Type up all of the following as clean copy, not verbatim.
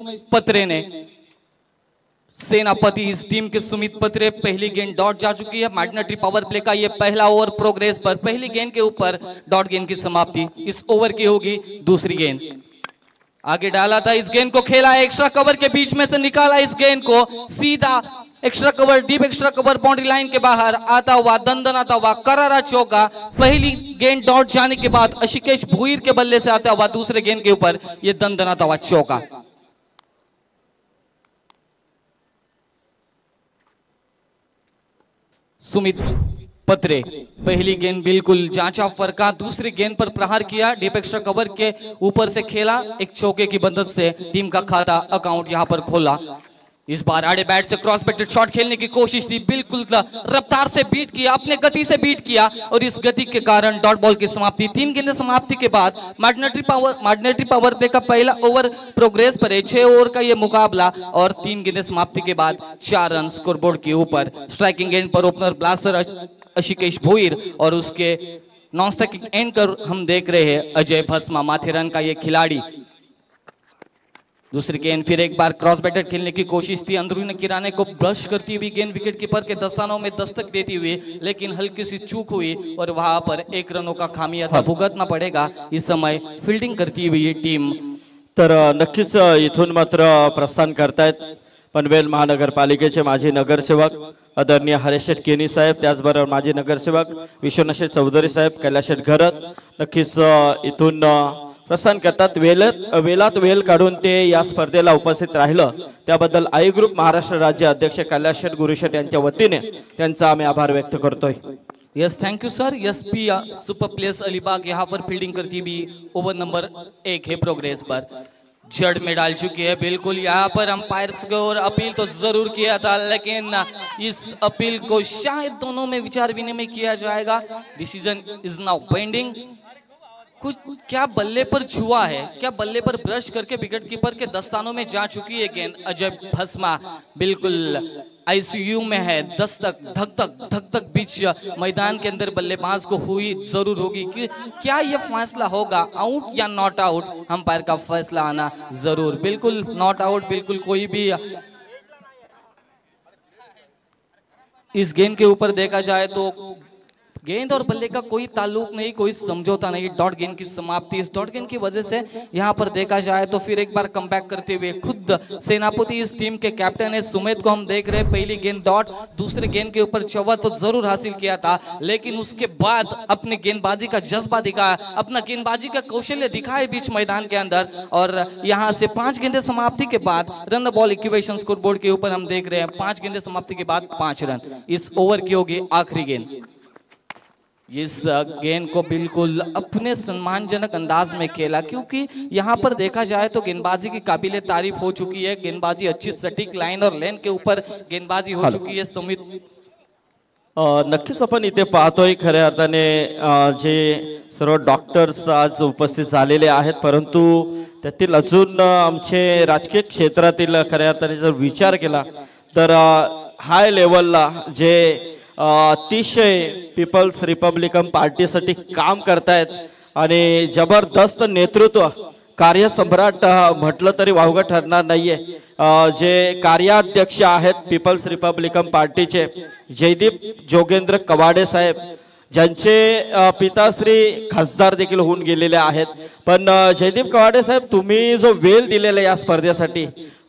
पत्रे ने सेनापति इस टीम के सुमित पत्रे पहली गेंद डॉट जा चुकी है। मैग्नेटरी पावर प्ले का ये पहला ओवर प्रोग्रेस पर पहली गेंद के ऊपर डॉट गेंद की समाप्ति इस ओवर की होगी। दूसरी गेंद आगे डाला था, इस गेंद को खेला एक्स्ट्रा कवर के बीच में से निकाला, इस गेंद को सीधा extra cover deep extra cover boundary line के बाहर आता हुआ दंदनाता हुआ करारा चौका। पहली गेंद डॉट जाने के बाद अशिकेश भुईर के बल्ले से आता हुआ दूसरे गेंद के ऊपर यह दंदनाता हुआ चौका। सुमित पत्रे पहली गेंद बिल्कुल जांचा फरका, दूसरी गेंद पर प्रहार किया, डीप एक्स्ट्रा कवर के ऊपर से खेला, एक चौके की मदद से टीम का खाता अकाउंट यहां पर खोला। इस बार आड़े बैट से क्रॉस बैटेड शॉट खेलने की कोशिश थी, बिल्कुल रफ्तार से बीट किया, अपने गति से बीट किया और इस गति के कारण डॉट बॉल की समाप्ति। 3 गेंदें समाप्ति के बाद मैग्नेटरी पावर प्ले का पहला ओवर प्रोग्रेस पर है। 6 ओवर का ये मुकाबला और 3 गेंदें समाप्ति के बाद 4 रन स्कोरबोर्ड के ऊपर। स्ट्राइकिंग एंड पर ओपनर ब्लास्टर अशिकेश भुईर और उसके नॉन स्ट्राइकिंग एंड पर हम देख रहे हैं अजय भस्मा, माथेरन का ये खिलाड़ी। दूसरी गेंद फिर एक बार क्रॉस बैटेड खेलने की कोशिश थी, अंदरूनी किराने को ब्रश करती हुई गेंद विकेट कीपर के दस्तानों में दस्तक देती हुई, लेकिन हल्की सी चूक हुई और वहां पर 1 रनों का खामियाजा भुगतना पड़ेगा इस समय फील्डिंग करती हुई ये टीम। तर नक्कीच इथून मात्र प्रस्थान करतायत पनवेल महानगरपालिकेचे माजी नगरसेवक आदरणीय हरेशेठ केनी साहेब, त्याचबरोबर माजी नगरसेवक विश्वनाथ चौधरी साहेब, कैलाशेठ घरत नक्कीच इथून प्रस्थान करतात। वेलात वेल काढून ते या स्पर्धेला उपस्थित राहिलं त्याबद्दल आई ग्रुप महाराष्ट्र राज्य अध्यक्ष कैलाशेठ गुरुशेठ यांच्या वतीने त्यांचा आम्ही आभार व्यक्त करतोय। Yes, thank you sir. Yes P super players Alibag यहाँ पर फील्डिंग करती हुई ओवर नंबर 1 है प्रोग्रेस पर, जड़ में डाल चुकी है। बिल्कुल यहाँ पर अंपायर्स को और अपील तो जरूर किया था, लेकिन इस अपील को शायद दोनों में विचार विनिमय किया जाएगा। Decision is now pending. कुछ क्या बल्ले पर छुआ है, क्या बल्ले पर ब्रश करके विकेट कीपर के दस्तानों में जा चुकी है गेंद। अजय भस्मा बिल्कुल आईसीयू में है, दस्तक धक तक बीच मैदान के अंदर बल्लेबाज को हुई जरूर होगी कि क्या यह फैसला होगा आउट या नॉट आउट। अंपायर का फैसला आना जरूर, बिल्कुल नॉट आउट, बिल्कुल कोई भी इस गेंद के ऊपर देखा जाए तो गेंद और बल्ले का कोई ताल्लुक नहीं, कोई समझौता नहीं। डॉट गेंद की समाप्ति, इस डॉट गेंद की वजह से यहाँ पर देखा जाए तो फिर एक बार कमबैक करते हुए खुद सेनापति इस टीम के कैप्टन है सुमित को हम देख रहे हैं। पहली गेंद डॉट, दूसरे गेंद के ऊपर चौवा तो जरूर हासिल किया था, लेकिन उसके बाद अपने गेंदबाजी का जज्बा दिखाया, अपना गेंदबाजी का कौशल्य दिखाए बीच मैदान के अंदर। और यहाँ से 5 गेंदें समाप्ति के बाद रन बॉल इक्वेशन स्कोरबोर्ड के ऊपर हम देख रहे हैं 5 गेंदें समाप्ति के बाद 5 रन। इस ओवर की होगी आखिरी गेंद। इस गेंद को बिल्कुल अपने सम्मानजनक अंदाज में खेला, क्योंकि यहाँ पर देखा जाए तो गेंदबाजी की काबिले तारीफ हो चुकी है। गेंदबाजी अच्छी सटीक लाइन और लेन के ऊपर गेंदबाजी हो चुकी है सुमित। नक्कीच आपण इथे पाहतोय खऱ्या अर्थाने जे सर्व डॉक्टर्स आज उपस्थित झालेले आहेत, परंतु त्यातील अजून आमचे राजकीय क्षेत्रातील खऱ्या अर्थाने जर विचार केला तर हाय लेवलला जे अतिशय पीपल्स रिपब्लिकन पार्टीसाठी काम करतायत आणि जबरदस्त नेतृत्व कार्यसम्राट म्हटलं तरी वावगं ठरणार नाहीये। जे कार्याध्यक्ष आहेत पीपल्स रिपब्लिकन पार्टीचे जयदीप जोगेंद्र कवाडे साहेब, ज्यांचे पिताश्री खासदार देखील होऊन गेलेले आहेत, पण जयदीप कवाडे साहेब तुम्ही जो वेळ दिलेला या स्पर्धेसाठी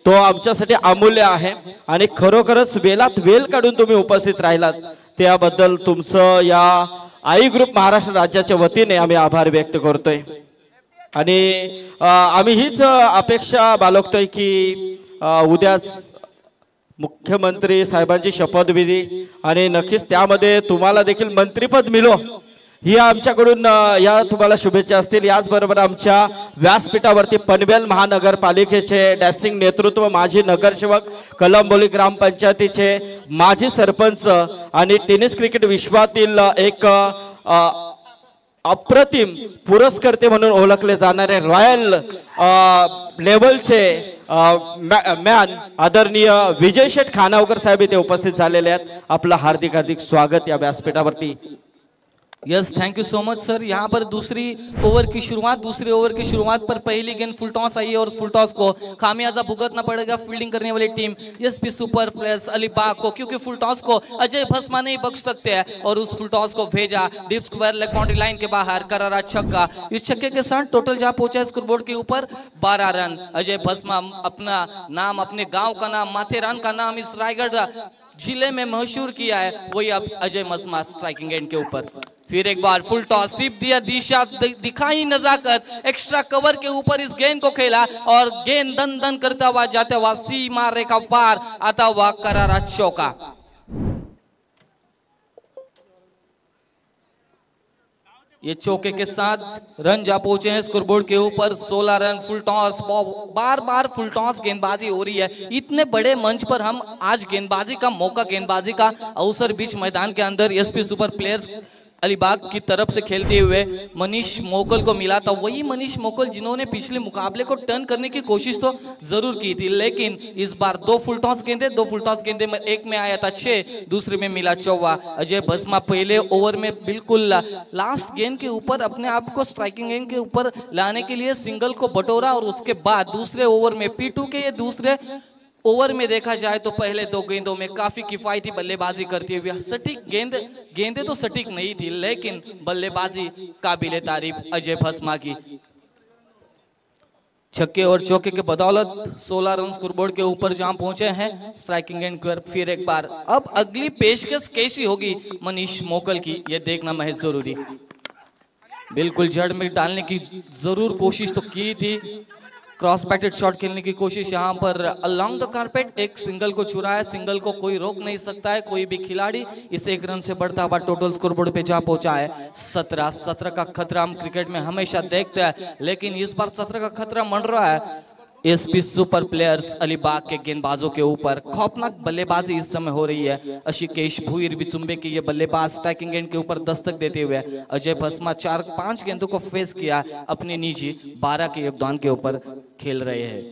तो आमच्यासाठी अमूल्य आहे आणि खरोखरच वेलात वेल काढून तुम्ही उपस्थित राहिलात त्याबद्दल तुमचं या आई ग्रुप महाराष्ट्र राज्याच्या वतीने आम्ही आभार व्यक्त करतोय। आणि आम्ही हीच अपेक्षा बाळगतोय की उद्याच मुख्यमंत्री साहेबांची शपथविधी आणि नक्कीच त्यामध्ये तुम्हाला देखील मंत्रिपद मिळो ही आमच्याकडून या तुम्हाला शुभेच्छा असतील। याचबरोबर आमच्या व्यासपीठावरती पनवेल महानगरपालिकेचे डॅशिंग नेतृत्व, माजी नगरसेवक, कलंबोली ग्रामपंचायतीचे माजी सरपंच आणि टेनिस क्रिकेट विश्वातील एक अप्रतिम पुरस्कर्ते म्हणून ओळखले जाणारे रॉयल लेवलचे मॅन आदरणीय विजय शेठ खानावकर साहेब इथे उपस्थित झालेले आहेत। आपलं हार्दिक स्वागत या व्यासपीठावरती। Yes, thank you so much sir. यहाँ पर दूसरी ओवर की शुरुआत पर पहली गेंद फुल टॉस आई है और फुल टॉस को खामियाजा भुगतना पड़ेगा फील्डिंग करने वाली team SP super players Alibag को, क्योंकि फुल टॉस को अजय भस्मा नहीं बख्श सकते हैं और उस फुल टॉस को भेजा deep square leg boundary line के बाहर, करारा छक्का। इस छक्के के साथ टोटल जहां पहुंचा स्कोरबोर्ड के ऊपर 12 रन। अजय भस्मा अपना नाम, अपने गाँव का नाम, माथेरान का नाम इस रायगढ़ जिले में मशहूर किया है, वही अब अजय भस्मा स्ट्राइकिंग एंड के ऊपर। फिर एक बार फुल टॉस, सिप दिया दिशा, दिखाई नजाकत, एक्स्ट्रा कवर के ऊपर इस गेंद को खेला और गेंद दन दन करता हुआ जाता हुआ सीमा रेखा पार आता हुआ करारा चौका। ये चौके के साथ रन जा पहुंचे हैं स्कोरबोर्ड के ऊपर 16 रन। फुल टॉस, बार बार फुल टॉस गेंदबाजी हो रही है। इतने बड़े मंच पर हम आज गेंदबाजी का मौका, गेंदबाजी का अवसर बीच मैदान के अंदर एसपी सुपर प्लेयर्स अलीबाग की तरफ से खेलते हुए मनीष मोकल को मिला था। वही मनीष मोकल जिन्होंने पिछले मुकाबले को टर्न करने की कोशिश तो जरूर की थी, लेकिन इस बार 2 फुल टॉस गेंदे में एक में आया था 6, दूसरे में मिला 4। अजय भस्मा पहले ओवर में बिल्कुल लास्ट गेंद के ऊपर अपने आप को स्ट्राइकिंग एंड के ऊपर लाने के लिए सिंगल को बटोरा और उसके बाद दूसरे ओवर में P2 के ये दूसरे ओवर में देखा जाए तो पहले 2 गेंदों में काफी किफायती बल्लेबाजी करते हुए सटीक गेंदें तो सटीक नहीं थी, लेकिन बल्लेबाजी काबिले तारीफ अजय भस्मा की। छक्के और चौके के बदौलत 16 रन स्कोरबोर्ड के ऊपर जहां पहुंचे हैं स्ट्राइकिंग एंड पर। फिर एक बार अब अगली पेशकश कैसी होगी मनीष मोकल की, यह देखना महज जरूरी। बिल्कुल जड़ में डालने की जरूर कोशिश तो की थी, क्रॉस बैटेड शॉट खेलने की कोशिश यहाँ पर अलोंग द कारपेट, एक सिंगल को चुराया। सिंगल को कोई रोक नहीं सकता है, कोई भी खिलाड़ी। इस 1 रन से बढ़ता हुआ टोटल स्कोरबोर्ड पे जा पहुंचा है 17 का खतरा हम क्रिकेट में हमेशा देखते हैं, लेकिन इस बार 17 का खतरा मंड रहा है एसपी सुपर प्लेयर्स अलीबाग के गेंदबाजों के ऊपर। खौफनाक बल्लेबाजी इस समय हो रही है। अशिकेश भूईर विचुंबे के ये बल्लेबाज स्ट्राइकिंग एंड के ऊपर दस्तक देते हुए अजय भस्मा 4-5 गेंदों को फेस किया, अपनी निजी 12 के योगदान के ऊपर खेल रहे हैं।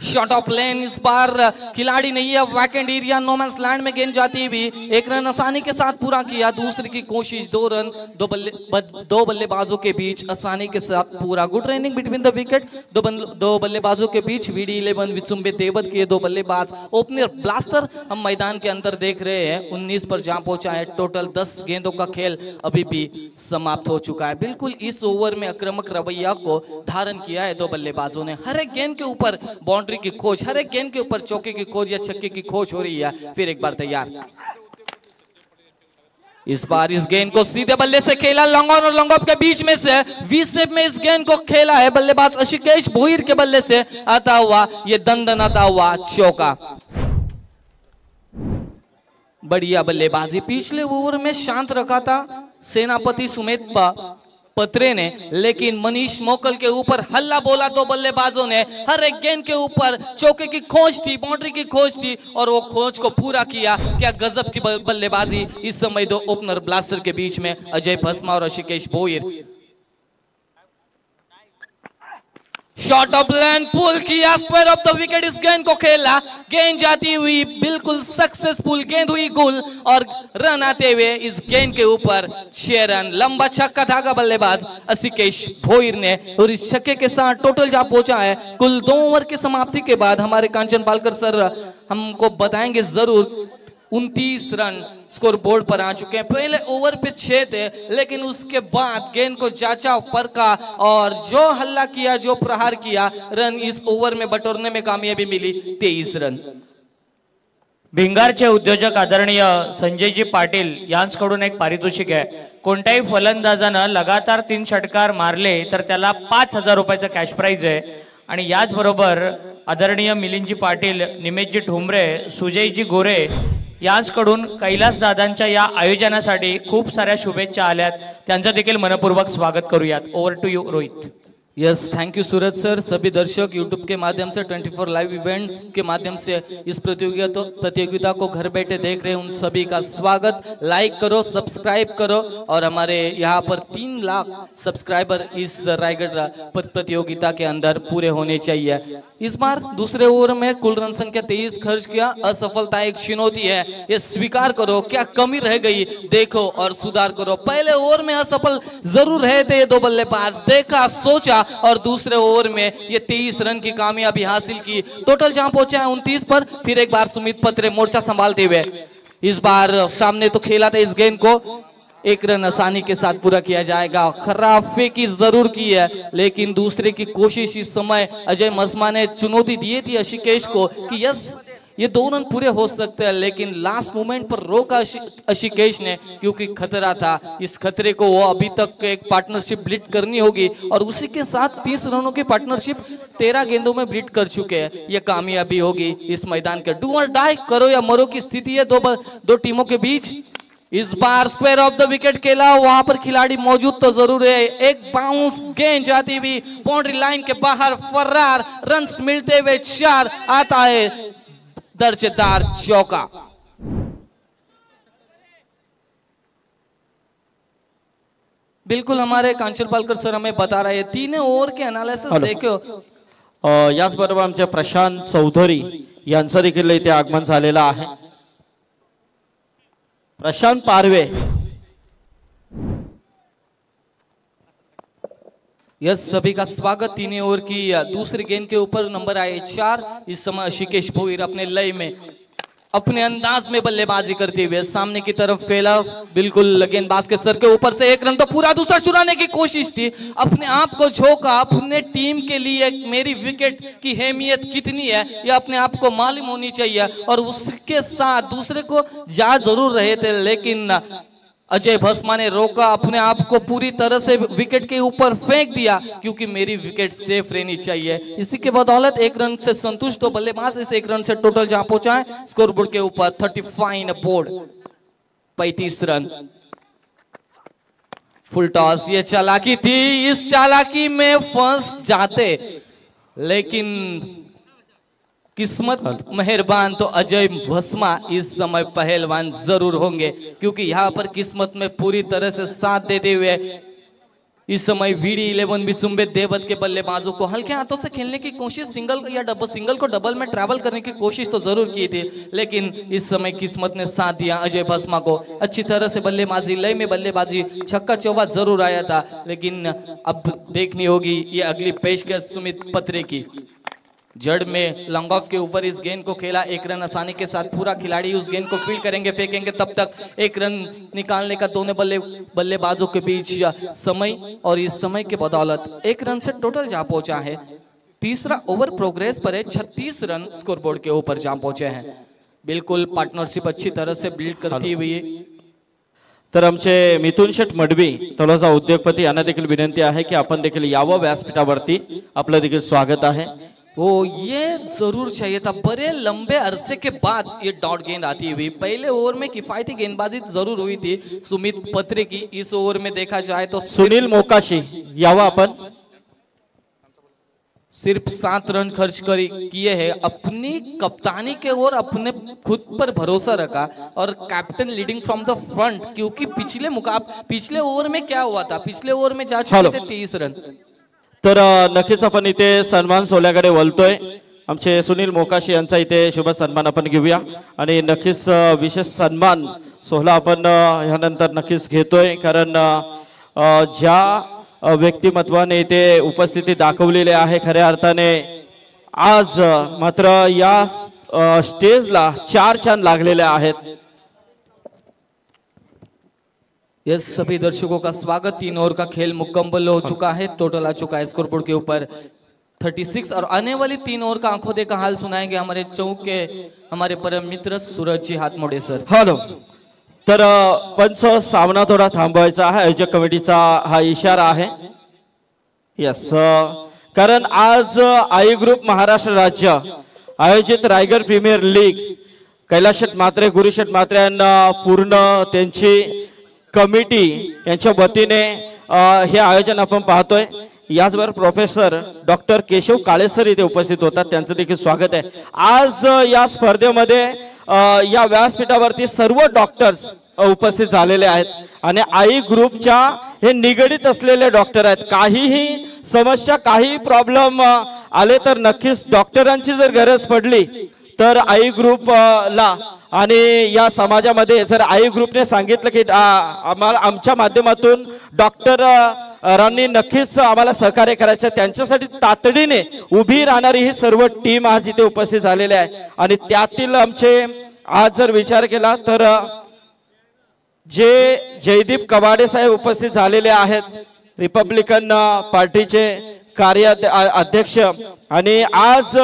शॉट ऑफ लेन इस बार खिलाड़ी नहीं है, vacant area no man's land में गेंद जाती भी 1 रन आसानी के साथ पूरा किया। दूसरी की कोशिश 2 रन, 2 बल्लेबाजों के बीच आसानी के साथ पूरा। Good running between the wicket, 2 बल्लेबाजों के बीच VD11 विचुंबे देवत के 2 बल्लेबाज। ओपनर ब्लास्टर हम मैदान के अंदर देख रहे हैं, 19 पर जहां पहुंचा है। टोटल 10 गेंदों का खेल अभी भी समाप्त हो चुका है। बिल्कुल इस ओवर में आक्रामक रवैया को धारण किया है 2 बल्लेबाजों ने। हर एक गेंद के ऊपर बाउंड्री की खोज, हर एक गेंद के ऊपर चौके की खोज या छक्के की खोज हो रही है। फिर एक बार तैयार, इस बार इस गेंद को सीधे बल्ले से खेला, लॉन्ग ऑन और लॉन्ग ऑफ के बीच में से वी शेप में इस गेंद को खेला है बल्लेबाज अशिकेश भोईर के बल्ले से आता हुआ ये दंदन आता हुआ चौका। बढ़िया बल्लेबाजी, पिछले ओवर में शांत रखा था सेनापति सुमेत पत्रे ने, लेकिन मनीष मोकल के ऊपर हल्ला बोला 2 बल्लेबाजों ने। हर एक गेंद के ऊपर चौके की खोज थी, बाउंड्री की खोज थी और वो खोज को पूरा किया। क्या गजब की बल्लेबाजी इस समय 2 ओपनर ब्लास्टर के बीच में अजय भस्मा और Rishikesh Bhoir. Short of length pull किया, स्क्वायर ऑफ द विकेट इस गेंद को खेला। गेंद जाती हुई बिल्कुल सक्सेसफुल, गेंद हुई गुल और रन आते हुए इस गेंद के ऊपर 6 रन। लंबा छक्का था बल्लेबाज अशिकेश भोईर ने और इस छक्के के साथ टोटल जा पहुंचा है कुल 2 ओवर की समाप्ति के बाद। हमारे कांचन पालकर सर हमको बताएंगे जरूर, 29 रन स्कोर बोर्ड पर आ चुके हैं। पहले ओवर पे 6 थे, लेकिन उसके बाद गेंद को जांचा, परखा और जो हल्ला किया, जो प्रहार किया, रन इस ओवर में बटोरने में कामयाबी मिली 23 रन। भिंगारचे उद्योजक आदरणीय संजयजी पाटील यांच्याकडून एक पारितोषिक आहे। कोणत्याही फलंदाजानं लगातार 3 षटकार मारले तर त्याला 5000 रुपयाचं कॅश प्राइज आहे। आणि याचबरोबर आदरणीय मिलिंदजी पाटील, निमेशजी ठोंबरे, सुजयजी गोरे यांच्याकडून कैलास दादांच्या या आयोजनासाठी खूप साऱ्या शुभेच्छा आल्यात, त्यांचं देखील मनपूर्वक स्वागत करूयात। Over to you Rohit. Yes, thank you Suraj sir. सभी दर्शक यूट्यूब के माध्यम से 24 लाइव इवेंट्स के माध्यम से इस प्रतियोगिता को घर बैठे देख रहे हैं, उन सभी का स्वागत। लाइक करो, सब्सक्राइब करो और हमारे यहाँ पर 3 लाख सब्सक्राइबर इस रायगढ़ प्रतियोगिता के अंदर पूरे होने चाहिए। इस बार दूसरे ओवर में कुल रन संख्या 23 खर्च किया। असफलता एक चुनौती है, ये स्वीकार करो। क्या कमी रह गई देखो और सुधार करो। पहले ओवर में असफल जरूर रहे थे ये 2 बल्लेबाज, देखा सोचा और दूसरे ओवर में ये 23 रन की कामयाबी हासिल की। टोटल जहां पहुंचा है 29 पर। फिर एक बार सुमित पत्रे मोर्चा संभालते हुए, इस बार सामने तो खेला था इस गेंद को, 1 रन आसानी के साथ पूरा किया जाएगा। खराब फेंकी जरूर की है, लेकिन दूसरे की कोशिश इस समय अजय मस्मा ने चुनौती दी थी अशिकेश को कि यस ये 2 रन पूरे हो सकते हैं, लेकिन लास्ट मोमेंट पर रोका अशिकेश ने, क्योंकि खतरा था। इस खतरे को वो अभी तक एक पार्टनरशिप ब्लीड करनी होगी और उसी के साथ 30 रनों की पार्टनरशिप 13 गेंदों में ब्लीड कर चुके हैं। ये कामयाबी होगी इस मैदान के। डू और डाई, करो या मरो की स्थिति है दो टीमों के बीच। इस बार स्क्वायर ऑफ द विकेट खेला, वहां पर खिलाड़ी मौजूद तो जरूर है। एक बाउंस गेंद जाती हुई बाउंड्री लाइन के बाहर फरार, रन्स मिलते हुए 4 आता है दर्जेदार चौका। बिल्कुल हमारे कांचन पालकर सर हमें बता रहे हैं, 3 ओव्हर के एनालिसिस देखो। याचबरोबर आमच्या प्रशांत चौधरी यांचं देखील इथे आगमन झालेलं आहे। प्रशांत पारवे, यस, सभी का स्वागत। 3 ओवर की दूसरी गेंद के ऊपर नंबर आए 4। इस समय अशिकेश भोईर अपने लय में अपने अंदाज में बल्लेबाजी करते हुए सामने की तरफ फैला, बिल्कुल गेंदबाज के सर के ऊपर से 1 रन तो पूरा, दूसरा चुराने की कोशिश थी। अपने आप को झोंका, अपने टीम के लिए मेरी विकेट की अहमियत कितनी है यह अपने आप को मालूम होनी चाहिए और उसके साथ दूसरे को जा जरूर रहे थे, लेकिन अजय भस्मा ने रोका, अपने आप को पूरी तरह से विकेट के ऊपर फेंक दिया, क्योंकि मेरी विकेट सेफ रहनी चाहिए। इसी के बदौलत 1 रन से संतुष्ट तो बल्लेबाज इस 1 रन से टोटल जहां पहुंचा है स्कोर बोर्ड के ऊपर 35 बोर्ड 35 रन। फुल टॉस, ये चालाकी थी, इस चालाकी में फंस जाते, लेकिन किस्मत मेहरबान तो अजय भस्मा इस समय पहलवान जरूर होंगे, क्योंकि यहाँ पर किस्मत में पूरी तरह से साथ देते हुए इस समय VD11 बिचुम्बे देवत के बल्लेबाजों को हल्के हाथों से खेलने की कोशिश, सिंगल को डबल में ट्रैवल करने की कोशिश तो जरूर की थी, लेकिन इस समय किस्मत ने साथ दिया अजय भस्मा को। अच्छी तरह से बल्लेबाजी, लय में बल्लेबाजी, छक्का चौका जरूर आया था, लेकिन अब देखनी होगी ये अगली पेशकश सुमित पत्रे की। जड़ में लॉन्ग ऑफ के ऊपर इस गेंद को खेला, 1 रन आसानी के साथ पूरा। खिलाड़ी उस गेंद को फील्ड करेंगे, फेंकेंगे, तब तक 1 रन निकालने का दोनों बल्लेबाजों के बीच समय, और इस समय के बदौलत 1 रन से टोटल जा पहुंचा है। तीसरा ओवर प्रोग्रेस पर है, 36 रन स्कोरबोर्ड के ऊपर जा पहुंचे हैं। बिल्कुल पार्टनरशिप अच्छी तरह से बिल्ड करती हुई। तर आमचे मिथुन शेठ मडवी तळोजा उद्योगपती यांना देखील विनंती आहे की आपण देखील यावं व्यासपीठावरती, आपलं देखील स्वागत आहे। वो ये जरूर चाहिए था, बड़े लंबे अरसे के बाद ये डॉट गेंद आती हुई। पहले ओवर में किफायती गेंदबाजी जरूर हुई थी सुमित पत्रे की, इस ओवर में देखा जाए तो सुनील मोकाशी यावा अपन सिर्फ 7 रन खर्च किए हैं। अपनी कप्तानी के ओर अपने खुद पर भरोसा रखा और captain leading from the front, क्योंकि पिछले ओवर में क्या हुआ था, पिछले ओवर में जा चुके थे 30 रन। तर नक्कीच आपण इथे सन्मान सोहळ्याकडे वळतोय। आमचे सुनील मोकाशी यांचा इथे शुभ सन्मान आपण घेऊया आणि नक्कीच विशेष सन्मान सोहळा आपण यानंतर नक्कीच घेतोय, कारण ज्या व्यक्तिमत्वाने इथे उपस्थिती दाखवलेली आहे खऱ्या अर्थाने आज मात्र या स्टेजला 4 चांद लागलेले आहेत। यस, सभी दर्शकों का स्वागत। 3 ओवर का खेल मुकम्मल हो चुका है, टोटल आ चुका है स्कोरबोर्ड के ऊपर 36, और आने वाली 3 ओवर का आंखों देखा हाल सुनाएंगे हमारे चौक के हमारे परम मित्र सूरज जी हातमोडे सर। हॅलो, तर पंच सामना थोडा थांबवायचा आहे, आयोजक कमिटीचा हा इशारा आहे। यस, कारण आज आई ग्रुप महाराष्ट्र राज्य आयोजित रायगड प्रीमियर लीग कैलाश शेठ म्हात्रे, गुरु शेठ म्हात्रे यांना पूर्ण त्यांची कमिटी यांच्या वतीने हे आयोजन आपण पाहतोय। याचबरोबर प्रोफेसर डॉक्टर केशव काळेसर इथे उपस्थित होतात, त्यांचं देखील स्वागत आहे। आज या स्पर्धेमध्ये या व्यासपीठावरती सर्व डॉक्टर्स उपस्थित झालेले आहेत आणि आई ग्रुपच्या हे निगडित असलेले डॉक्टर आहेत। काहीही समस्या काही प्रॉब्लेम आले तर नक्कीच डॉक्टरांची जर गरज पडली तर आई ग्रुपला आणि या समाजामध्ये जर आई ग्रुपने सांगितलं की आम्हाला आमच्या माध्यमातून डॉक्टरांनी नक्कीच आम्हाला सहकार्य करायचं, त्यांच्यासाठी तातडीने उभी राहणारी ही सर्व टीम आज इथे उपस्थित झालेली आहे। आणि त्यातील आमचे आज जर विचार केला तर जे जयदीप कवाडे साहेब उपस्थित झालेले आहेत, रिपब्लिकन पार्टीचे कार्य अध्यक्ष, आणि आज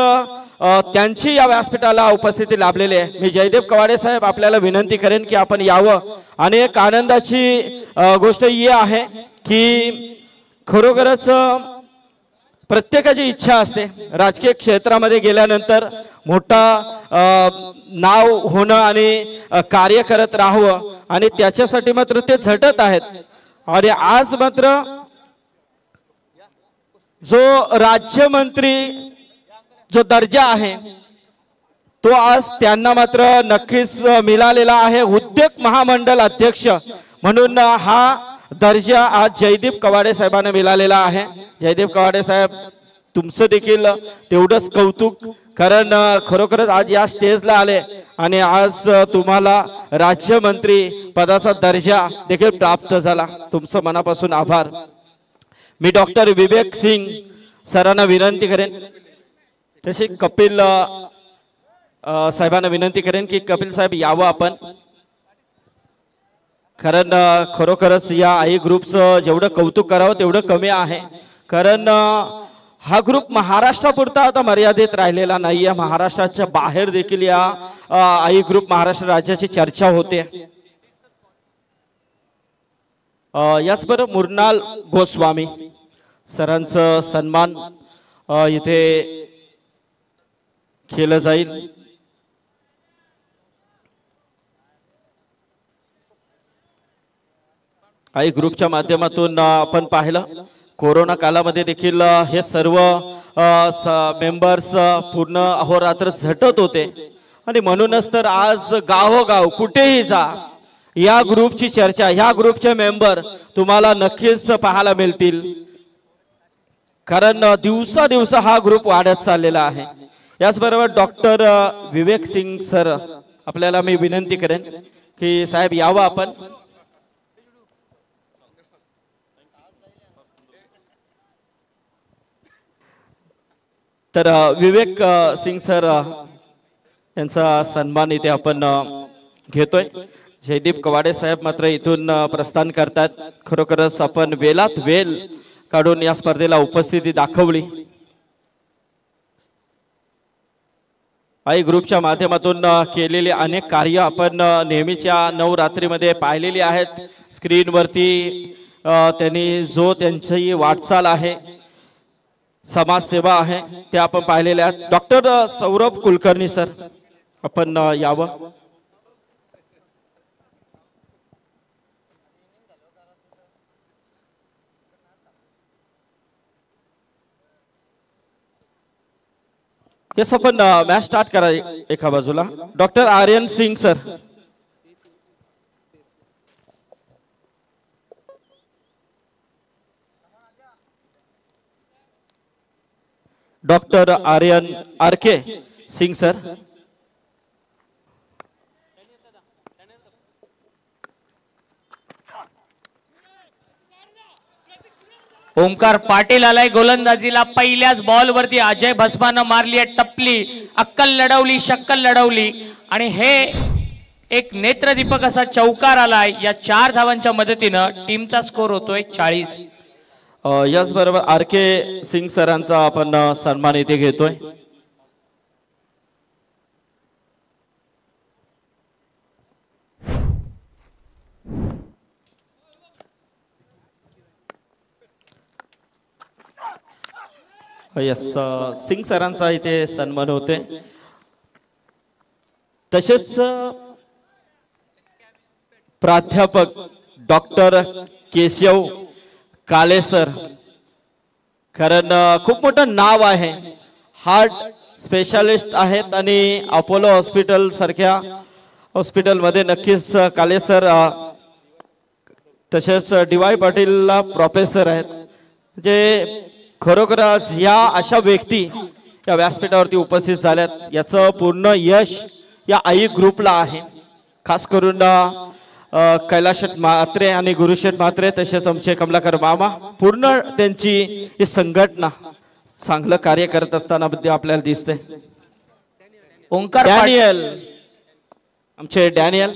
त्यांची या व्यासपीठाला उपस्थिती लाभलेली आहे। मी जयदीप कवाडे साहेब आपल्याला विनंती करेन की आपण यावं। आणि एक आनंदाची गोष्ट ही आहे की खरोखरच प्रत्येकाची इच्छा असते राजकीय क्षेत्रामध्ये गेल्यानंतर मोठा नाव होणं आणि कार्य करत राहावं, आणि त्याच्यासाठी मात्र ते झटत आहेत। आणि आज मात्र जो राज्यमंत्री जो दर्जा आहे तो आज त्यांना मात्र नक्कीच मिळालेला आहे। उद्योग महामंडळ अध्यक्ष म्हणून हा दर्जा आज जयदीप कवाडे साहेबांना मिळालेला आहे। जयदीप कवाडे साहेब, तुमचं देखील तेवढंच कौतुक, कारण खरोखरच आज या स्टेजला आले आणि आज तुम्हाला राज्यमंत्री पदाचा दर्जा देखील प्राप्त झाला, तुमचं मनापासून आभार। मी डॉक्टर विवेक सिंग सरांना विनंती करेन, तसे कपिल साहेबांना विनंती करेन की कपिल साहेब यावं आपण, कारण खरोखरच या आई ग्रुपचं जेवढं कौतुक करावं तेवढं कमी आहे। कारण हा ग्रुप महाराष्ट्रापुरता आता मर्यादित राहिलेला नाहीये, महाराष्ट्राच्या बाहेर देखील या आई ग्रुप महाराष्ट्र राज्याची चर्चा होते। याचबरोबर मुरनाल गोस्वामी सरांचं सन्मान इथे केलं जाईल। आई ग्रुपच्या माध्यमातून आपण पाहिलं कोरोना कालामध्ये देखील हे सर्व मेंबर्स पूर्ण अहोरात्र झटत होते, आणि म्हणूनच तर आज गावोगाव कुठेही जा या ग्रुपची चर्चा, ह्या ग्रुपचे मेंबर तुम्हाला नक्कीच पाहायला मिळतील, कारण दिवसा हा ग्रुप वाढत चाललेला आहे। याचबरोबर डॉक्टर विवेक सिंग सर आपल्याला मी विनंती करेन की साहेब यावं आपण। तर विवेक सिंग सर यांचा सन्मान इथे आपण घेतोय। जयदीप कवाडे साहेब मात्र इथून प्रस्थान करतात। खरोखरच आपण वेलात वेल काढून या स्पर्धेला उपस्थिती दाखवली। आई ग्रुपच्या माध्यमातून केलेले अनेक कार्य आपण नेहमीच्या नवरात्रीमध्ये पाहिलेली आहेत। स्क्रीनवरती त्यांनी जो त्यांची वाटचाल आहे, समाजसेवा आहे, ते आपण पाहिलेले आहेत। डॉक्टर सौरभ कुलकर्णी सर आपण यावं। यस, आपण मॅच स्टार्ट करा एका बाजूला। Doctor Aryan Singh sir, doctor Aryan R K Singh sir, Omkar Patil आलाय गोलंदाजीला। पहिल्याच बॉल वरती अजय भस्मानं मारली आहे टपली, अक्कल लढवली, शक्कल लढवली, आणि हे एक नेत्रदीपक असा चौकार आलाय। या 4 धावांच्या मदतीनं टीमचा स्कोर होतोय 40। याच बरोबर आर के सिंग सरांचा आपण सन्मान इथे घेतोय। यस, सिंग सरांचा इथे सन्मान होते। तसेच प्राध्यापक डॉक्टर केशव कालेसर कारण खूप मोठं नाव आहे, हार्ट स्पेशालिस्ट आहेत आणि अपोलो हॉस्पिटल सारख्या हॉस्पिटलमध्ये नक्कीच काले सर तसेच डी.वाय. पाटीलला प्रोफेसर आहेत. जे खरोखरच या अशा व्यक्ती या व्यासपीठावरती उपस्थित झाल्यात याचं पूर्ण यश या आई ग्रुपला आहे. खास करून कैलाशेठ म्हात्रे आणि गुरुशेठ म्हात्रे तसेच आमचे कमलाकर मामा पूर्ण त्यांची ही संघटना चांगलं कार्य करत असताना आपल्याला दिसते. ओंकार डॅनियल, आमचे डॅनियल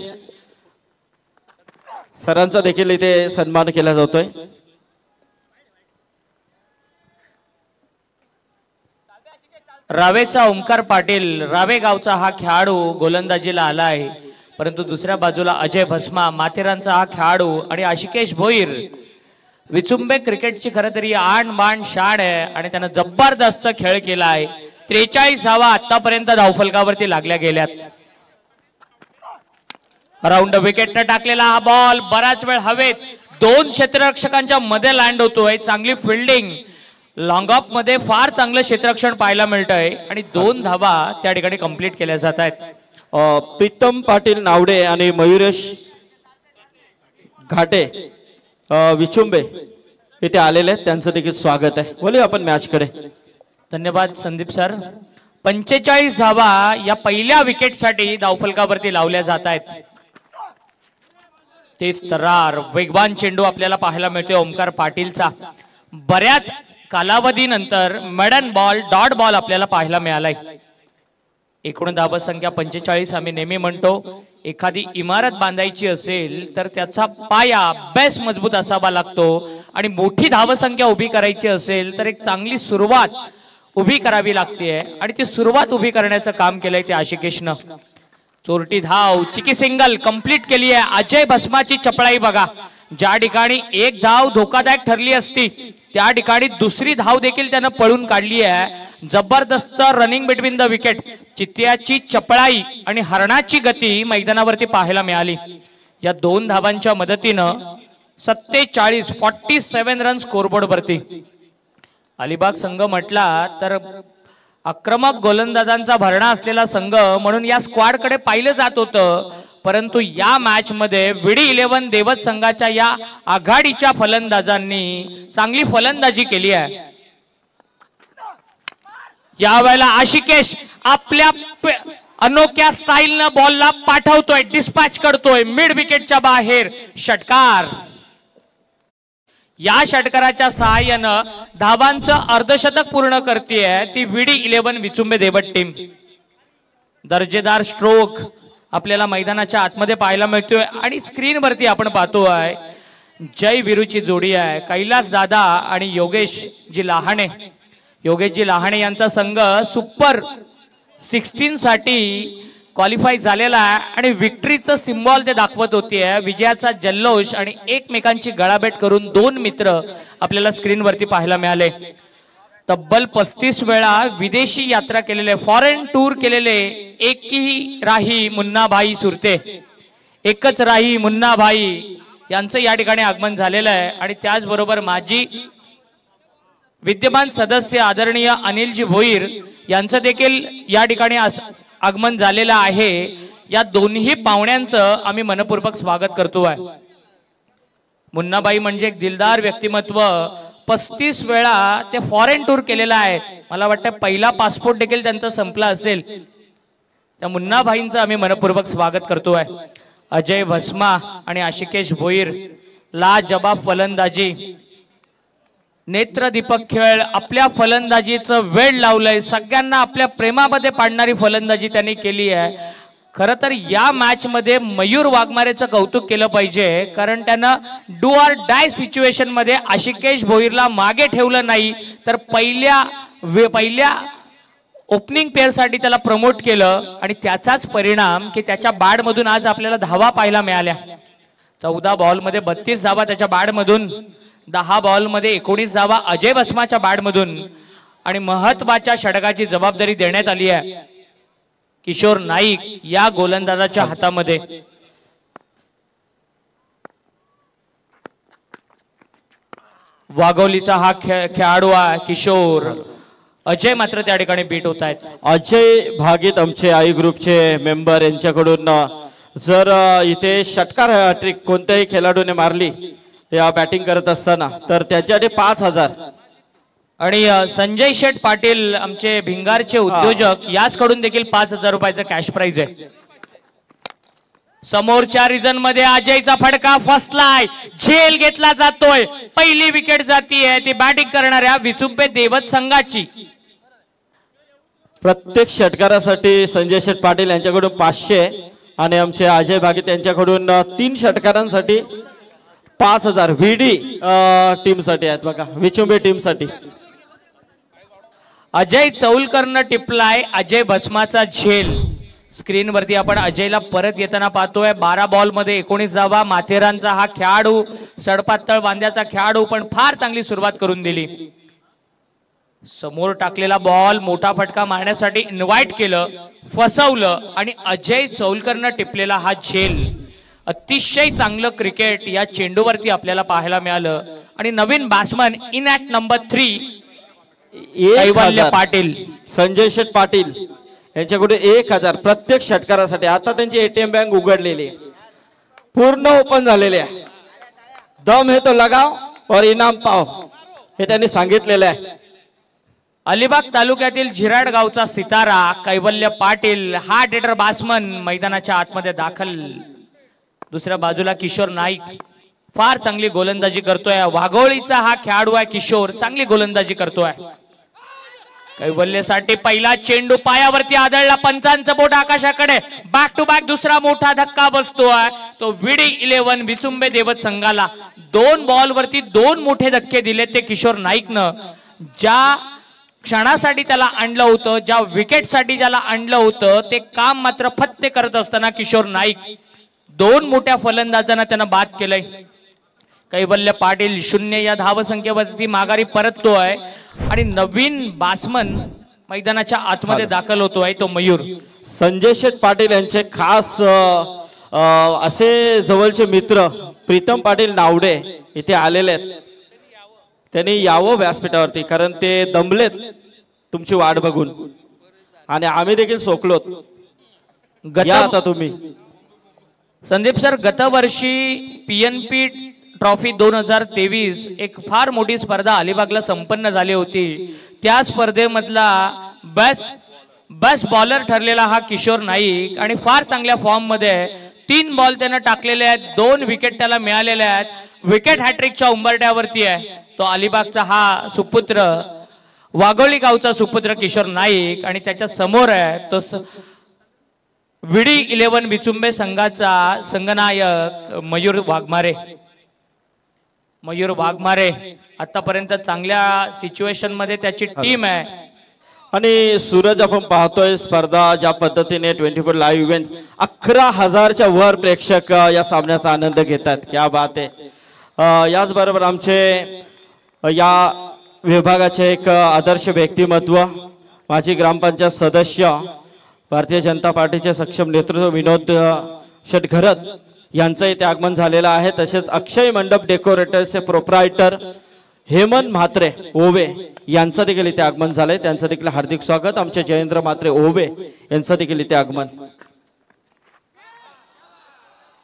सरांचा देखील इथे सन्मान केला जातोय. रावेचा ओंकार पाटील, रावे गावचा हा खेळाडू गोलंदाजीला आला आहे. परंतु दुसऱ्या बाजूला अजय भस्मा माथेरानचा हा खेळाडू आणि आशिकेश भोईर विचुंबे क्रिकेटची खरं तरी आण बाण शाण आहे आणि त्यानं जबरदस्त खेळ केला आहे. 43 धावा आतापर्यंत धावफलकावरती लागल्या गेल्यात. राऊंड विकेटनं टाकलेला हा बॉल बराच वेळ हवेत 2 क्षेत्ररक्षकांच्या मध्ये लँड होतोय. चांगली फिल्डिंग, लॉंग ऑफ मध्ये फार चांगलं क्षेत्ररक्षण पाहायला मिळतंय आणि 2 धावा त्या ठिकाणी कंप्लीट केल्या जात आहेत. प्रीतम पाटील नावडे आणि मयुरेश घाटे विचुंबे इथे आलेले आहेत, त्यांचं देखील स्वागत आहे. बोलूया आपण मॅच कडे. धन्यवाद संदीप सर. 45 धावा या पहिल्या विकेटसाठी धावफलकावरती लावल्या जात आहेत. तेच तरार वेगवान चेंडू आपल्याला पाहायला मिळतोय ओंकार पाटीलचा. बऱ्याच कालावधीनंतर मेडन बॉल, डॉट बॉल आपल्याला पाहायला मिळालाय. एकूण धावसंख्या 45. आम्ही नेहमी म्हणतो एखादी इमारत बांधायची असेल तर त्याचा पाया बेस मजबूत असावा लागतो आणि मोठी धावसंख्या उभी करायची असेल तर एक चांगली सुरुवात उभी करावी लागते आणि ती सुरुवात उभी करण्याचं काम केलंय ते आशिकेशनं. चोरटी धाव, चिकी सिंगल कंप्लीट केली आहे. अजय भस्माची चपळाई बघा, ज्या ठिकाणी एक धाव धोकादायक ठरली असती त्या ठिकाणी दुसरी धाव देखील त्यानं पळून काढली आहे. जबरदस्त रनिंग बिटवीन द विकेट. चित्त्याची चपळाई आणि हरणाची गती मैदानावरती पाहायला मिळाली. या 2 धावांच्या मदतीनं 47 रन स्कोरबोर्ड वरती. अलिबाग संघ म्हटला तर आक्रमक गोलंदाजांचा भरणा असलेला संघ म्हणून या स्क्वॉड कडे पाहिलं जात होतं. परंतु या मॅच मध्ये विडी 11 देवत संघाच्या या आघाडीच्या फलंदाजांनी चांगली फलंदाजी केली आहे. यावेळेला आशिकेश आपल्या अनोख्या स्टाईलनं बॉलला पाठवतोय, डिस्पॅच करतोय मिड विकेटच्या बाहेर. षटकार. या षटकाराच्या सहाय्यानं धावांचं अर्धशतक पूर्ण करतेय ती विडी 11 विचुंबे देवट टीम. दर्जेदार स्ट्रोक आपल्याला मैदानाच्या आतमध्ये पाहायला मिळतोय आणि स्क्रीनवरती आपण पाहतोय जय विरूची जोडी आहे. कैलास दादा आणि योगेश जी लहाणे. योगेशजी लहाणे यांचा संघ सुपर 16 साठी क्वालिफाय झालेला आहे आणि विक्ट्रीचं सिम्बॉल ते दाखवत होते. विजयाचा जल्लोष आणि एकमेकांची गळाभेट करून 2 मित्र आपल्याला स्क्रीनवरती पाहायला मिळाले. तब्बल 35 वेळा विदेशी यात्रा केलेले, फॉरेन टूर केलेले एकही राही मुन्नाभाई सुरते, एकच राही मुन्नाभाई यांचं या ठिकाणी आगमन झालेलं आहे. आणि त्याचबरोबर माजी विद्यमान सदस्य आदरणीय अनिलजी भोईर यांचं देखील या ठिकाणी आगमन झालेलं आहे. या दोन्ही पाहुण्यांचं आम्ही मनपूर्वक स्वागत करतो आहे. मुन्नाबाई म्हणजे एक दिलदार व्यक्तिमत्व. 35 वेळा ते फॉरेन टूर केलेला आहे. मला वाटतं पहिला पासपोर्ट देखील त्यांचा संपला असेल. त्या मुन्नाबाईंचं आम्ही मनपूर्वक स्वागत करतो आहे. अजय भस्मा आणि आशिकेश भोईर लाजबाब फलंदाजी, नेत्रदीपक खेळ, आपल्या फलंदाजीचं वेळ लावलंय, सगळ्यांना आपल्या प्रेमामध्ये पाडणारी फलंदाजी त्यांनी केली आहे. खरं तर या मॅच मध्ये मयूर वाघमारेचं कौतुक केलं पाहिजे, कारण त्यानं डू ऑर डाय सिच्युएशन मध्ये आशिकेश भोईरला मागे ठेवलं नाही तर पहिल्या ओपनिंग पेअर साठी त्याला प्रमोट केलं आणि त्याचाच परिणाम की त्याच्या बॅट मधून आज आपल्याला धावा पाहायला मिळाल्या. 14 बॉल मध्ये 32 धावा त्याच्या बॅट मधून, 10 बॉल मध्ये 19 धावा अजय भस्माच्या बॅट मधून आणि महत्वाच्या षटकाची जबाबदारी देण्यात आली आहे किशोर नाईक या गोलंदाजाच्या हातामध्ये. वाघोलीचा हा खेळाडू आहे किशोर. अजय मात्र त्या ठिकाणी बीट होत आहेत. अजय भागीत आमचे आई ग्रुपचे मेंबर यांच्याकडून जर इथे षटकार ट्रिक कोणत्याही खेळाडूने मारली या बॅटिंग करत असताना तर त्याच्यासाठी 5,000. आणि संजय शेठ पाटील आमचे भिंगारचे उद्योजक याचकडून देखील 5,000 रुपयाचा कॅश प्राइज आहे. समोरच्या रिजन मध्ये अजयचा फटका फसलाय, झेल घेतला जातोय. पहिली विकेट जातीये ती बॅटिंग करणाऱ्या विचुंबे देवत संघाची. प्रत्येक षटकारासाठी संजय शेठ पाटील यांच्याकडून 500 आणि आमचे अजय भागीत यांच्याकडून 3 षटकारांसाठी 5,000 व्हीडी टीम साठी आहेत बघा, विचुंबे टीम साठी. अजय चौलकरनं टिपलाय अजय भस्माचा झेल. स्क्रीन वरती आपण अजयला परत येताना पाहतोय. 12 बॉल मध्ये 19 धावा. माथेरानचा हा खेळाडू सडपातळ बांध्याचा खेळाडू पण फार चांगली सुरुवात करून दिली. समोर टाकलेला बॉल मोठा फटका मारण्यासाठी इन्व्हाइट केलं, फसवलं आणि अजय चौलकरनं टिपलेला हा झेल. अतिशय चांगलं क्रिकेट या चेंडूवरती आपल्याला पाहायला मिळालं. आणि नवीन बॅट्समन इन ॲट नंबर 3 कैवल्य पाटील. संजय शेठ पाटील यांच्याकडे 1,000 प्रत्येक षटकारासाठी. आता त्यांची ATM बँक उघडलेली पूर्ण ओपन झालेली आहे. दम है तो लगाव और इनाम पाव हे त्यांनी सांगितलेलं आहे. अलिबाग तालुक्यातील झिराड गावचा सितारा कैवल्य पाटील हा डेटर बॅट्समन मैदानाच्या आतमध्ये दाखल. दुसऱ्या बाजूला किशोर नाईक फार चांगली गोलंदाजी करतोय. वाघोळीचा हा खेळाडू आहे किशोर, चांगली गोलंदाजी करतोय. कैवल्यसाठी पहिला चेंडू पायावरती आदळला. पंचांचं बोट आकाशाकडे. बॅक टू बॅक दुसरा मोठा धक्का बसतोय तो विडी 11 विचुंबे देवत संघाला. 2 बॉल वरती 2 मोठे धक्के दिले ते किशोर नाईकनं. ज्या क्षणासाठी त्याला आणलं होतं, ज्या विकेटसाठी ज्याला आणलं होतं ते काम मात्र फत्ते करत असताना किशोर नाईक 2 मोठ्या फलंदाजांना त्यानं बाद केलंय. कैवल्य पाटील 0 या धावसंख्येवरती माघारी परततोय आणि नवीन बॅट्समन मैदानाच्या आतमध्ये दाखल होतोय तो मयूर. संजय शेठ पाटील यांचे खास असे जवळचे मित्र प्रीतम पाटील नावडे इथे आलेले आहेत. त्यांनी यावं व्यासपीठावरती कारण ते दमलेत तुमची वाट बघून आणि आम्ही देखील सोकलोत. या आता तुम्ही. संदीप सर, गतवर्षी PNP ट्रॉफी 2023 एक फार मोठी स्पर्धा अलिबागला संपन्न झाली होती. त्या स्पर्धेमधला बेस्ट बॉलर ठरलेला हा किशोर नाईक आणि फार चांगल्या फॉर्म मध्ये 3 बॉल त्यानं टाकलेले आहेत. 2 विकेट त्याला मिळालेल्या आहेत. विकेट हॅट्रिकच्या उंबरट्यावरती आहे तो अलिबागचा हा सुपुत्र, वाघोली गावचा सुपुत्र किशोर नाईक. आणि त्याच्या समोर आहे तो विडी 11 विचुंबे संघाचा संघनायक मयूर वाघमारे. मयूर वाघमारे आतापर्यंत चांगल्या सिच्युएशन मध्ये त्याची टीम आहे. आणि सूरज, आपण पाहतोय स्पर्धा ज्या पद्धतीने 24 लाईव्ह इव्हेंट्स 11,000च्या वर प्रेक्षक या सामन्याचा आनंद घेतात. क्या बात आहे. याचबरोबर आमचे या विभागाचे एक आदर्श व्यक्तिमत्व, माजी ग्रामपंचायत सदस्य, भारतीय जनता पार्टीचे सक्षम नेतृत्व विनोद शेठ घरत यांचं इथे आगमन झालेलं आहे. तसेच अक्षय मंडप डेकोरेटर्सचे प्रोप्रायटर हेमंत म्हात्रे ओवे यांचं देखील इथे आगमन झालंय. त्यांचं देखील हार्दिक स्वागत. आमचे जयेंद्र म्हात्रे ओवे यांचं देखील इथे आगमन.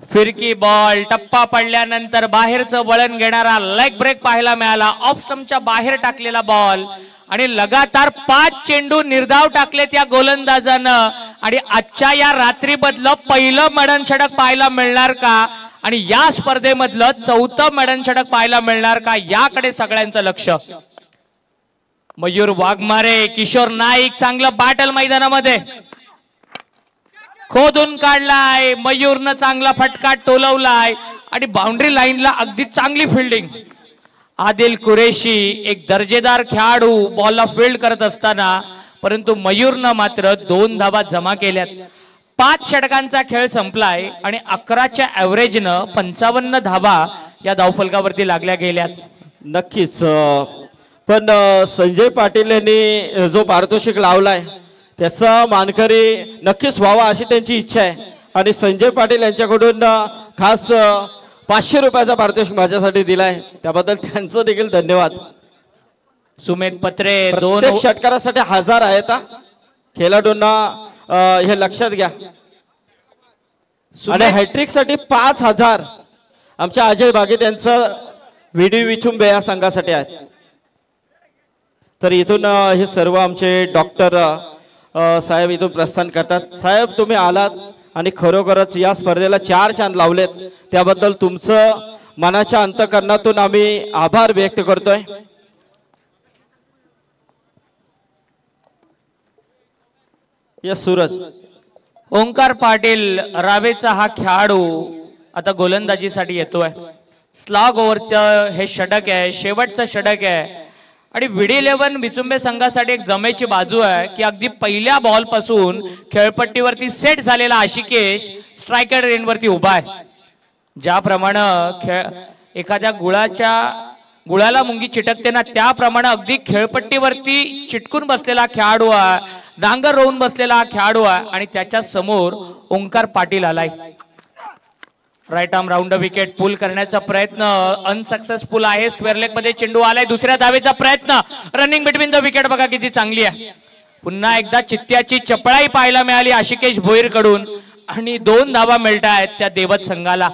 फिरकी बॉल टप्पा पडल्यानंतर बाहेरचं वळण घेणारा लेग ब्रेक पाहायला मिळाला. ऑफ स्टंपच्या बाहेर टाकलेला बॉल आणि लगातार 5 चेंडू निर्धाव टाकले त्या गोलंदाजानं. आणि आजच्या या रात्रीमधलं पहिलं मॅडन षटक पाहायला मिळणार का आणि या स्पर्धेमधलं 4थं मॅडन षटक पाहायला मिळणार का याकडे सगळ्यांचं लक्ष. मयूर वाघमारे, किशोर नाईक चांगलं बॅटल मैदानामध्ये खोदून काढलाय. मयूरनं चांगला फटका टोलवलाय आणि बाउंड्री लाईनला अगदी चांगली फिल्डिंग. आदिल कुरेशी एक दर्जेदार खेळाडू बॉलला फील्ड करत असताना, परंतु मयूरनं मात्र 2 धावा जमा केल्यात. 5 षटकांचा खेळ संपलाय आणि 11च्या ऍव्हरेजनं 55 धावा या धावफलकावरती लागल्या गेल्यात. नक्कीच. पण संजय पाटील यांनी जो पारितोषिक लावलाय त्याचा मानकरी नक्कीच व्हावा अशी त्यांची इच्छा आहे. आणि संजय पाटील यांच्याकडून खास 500 रुपयाचा पारितोषिक माझ्यासाठी दिलाय, त्याबद्दल त्यांचं देखील धन्यवाद. सुमित पत्रे दोन प्रत्येक षटकारासाठी 1000 आहेत हा. खेळाडूंना हे लक्षात घ्या. आणि हॅट्रिक साठी 5000 आमच्या अजय बागे त्यांचं व्हिडिओ विचुंबे या संघासाठी आहेत. तर इथून हे सर्व आमचे डॉक्टर साहेब इथून प्रस्थान करतात. साहेब तुम्ही आलात आणि खरोखरच या स्पर्धेला 4 चांद लावलेत, त्याबद्दल तुमचं मनाच्या अंतःकरणातून आम्ही आभार व्यक्त करतोय. या सूरज ओंकार पाटील रावेचा हा खेळाडू आता गोलंदाजीसाठी येतोय. स्लॉग ओव्हरचं हे षटक आहे, शेवटचं षटक आहे. आणि VD11 विचुंबे संघासाठी एक जमेची बाजू आहे की अगदी पहिल्या बॉल पासून खेळपट्टीवरती सेट झालेला आशिकेश स्ट्रायकर रेनवरती उभा आहे. ज्याप्रमाणे एखाद्या गुळाला मुंगी चिटकते ना, त्याप्रमाणे अगदी खेळपट्टीवरती चिटकून बसलेला खेळाडू आहे, नांगर रोवून बसलेला खेळाडू आहे. आणि त्याच्या समोर ओंकार पाटील आलाय. राईट आर्म राऊंड विकेट पुल करण्याचा प्रयत्न अनसक्सेसफुल आहे. स्क्वेअर लेग मध्ये चेंडू आलाय. दुसऱ्या धावेचा प्रयत्न, रनिंग बिटवीन द विकेट बघा किती चांगली आहे. पुन्हा एकदा चित्त्याची चपळाई पाहायला मिळाली आशिकेश भोईर कडून आणि 2 धावा मिळत आहेत त्या देवत संघाला.